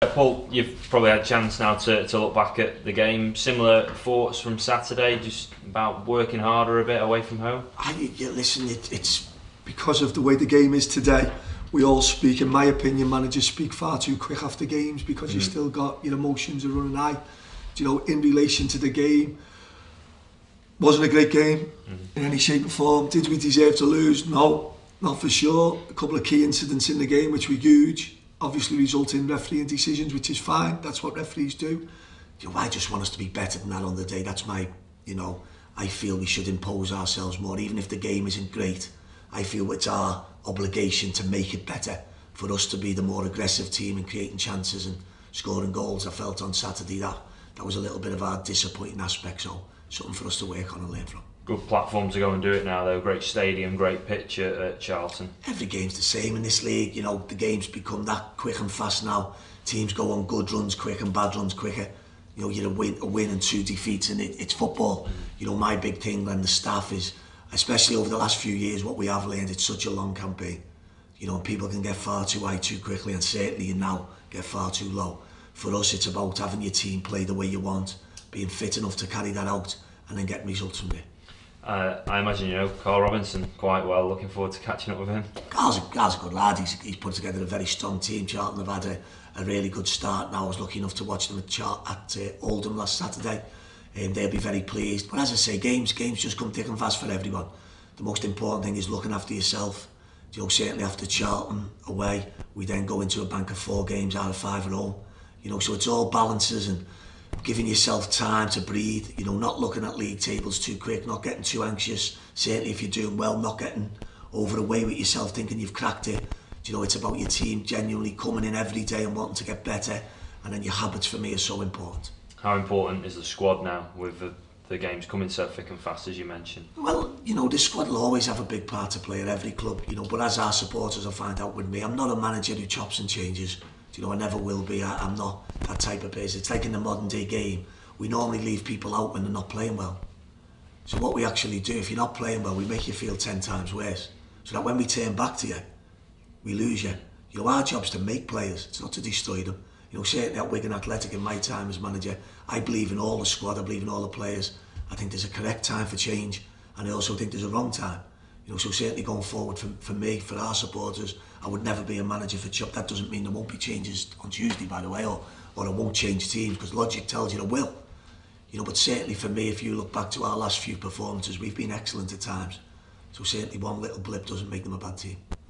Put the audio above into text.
Paul, you've probably had a chance now to look back at the game. Similar thoughts from Saturday, just about working harder a bit away from home? Listen, it's because of the way the game is today. We all speak, in my opinion, managers speak far too quick after games because you still got your emotions are running high. In relation to the game, wasn't a great game in any shape or form. Did we deserve to lose? No, not for sure. A couple of key incidents in the game which were huge. Obviously result in refereeing decisions, which is fine. That's what referees do. I just want us to be better than that on the day. That's my, I feel we should impose ourselves more. Even if the game isn't great, I feel it's our obligation to make it better, for us to be the more aggressive team and creating chances and scoring goals. I felt on Saturday that was a little bit of our disappointing aspect, so something for us to work on and learn from. Good platform to go and do it now though, great stadium, great pitch at Charlton. Every game's the same in this league, the game's become that quick and fast now. Teams go on good runs quick and bad runs quicker. You're a win and 2 defeats and it's football. My big thing when the staff is, especially over the last few years, what we have learned, it's such a long campaign. People can get far too high too quickly and certainly now get far too low. For us, it's about having your team play the way you want, being fit enough to carry that out and then getting results from there. I imagine you know Carl Robinson quite well. Looking forward to catching up with him. Carl's a good lad. He's put together a very strong team. Charlton have had a really good start now. I was lucky enough to watch them at Oldham last Saturday. They'll be very pleased. But as I say, games just come thick and fast for everyone. The most important thing is looking after yourself. Certainly after Charlton away, we then go into a bank of 4 games out of 5 at home. So it's all balances and giving yourself time to breathe, not looking at league tables too quick, not getting too anxious. Certainly if you're doing well, not getting over away with yourself thinking you've cracked it. It's about your team genuinely coming in every day and wanting to get better, and then your habits for me are so important. How important is the squad now with the games coming so thick and fast as you mentioned? Well, the squad will always have a big part to play at every club, but as our supporters will find out with me, I'm not a manager who chops and changes. I never will be. I'm not that type of person. It's like in the modern day game, we normally leave people out when they're not playing well. So what we actually do, if you're not playing well, we make you feel 10 times worse. So that when we turn back to you, we lose you. Our job's to make players, it's not to destroy them. Certainly at Wigan Athletic in my time as manager, I believe in all the squad, I believe in all the players. I think there's a correct time for change, and I also think there's a wrong time. So certainly going forward for me, for our supporters, I would never be a manager for Chop. That doesn't mean there won't be changes on Tuesday, by the way, or I won't change teams, because logic tells you I will. But certainly for me, if you look back to our last few performances, we've been excellent at times. So certainly one little blip doesn't make them a bad team.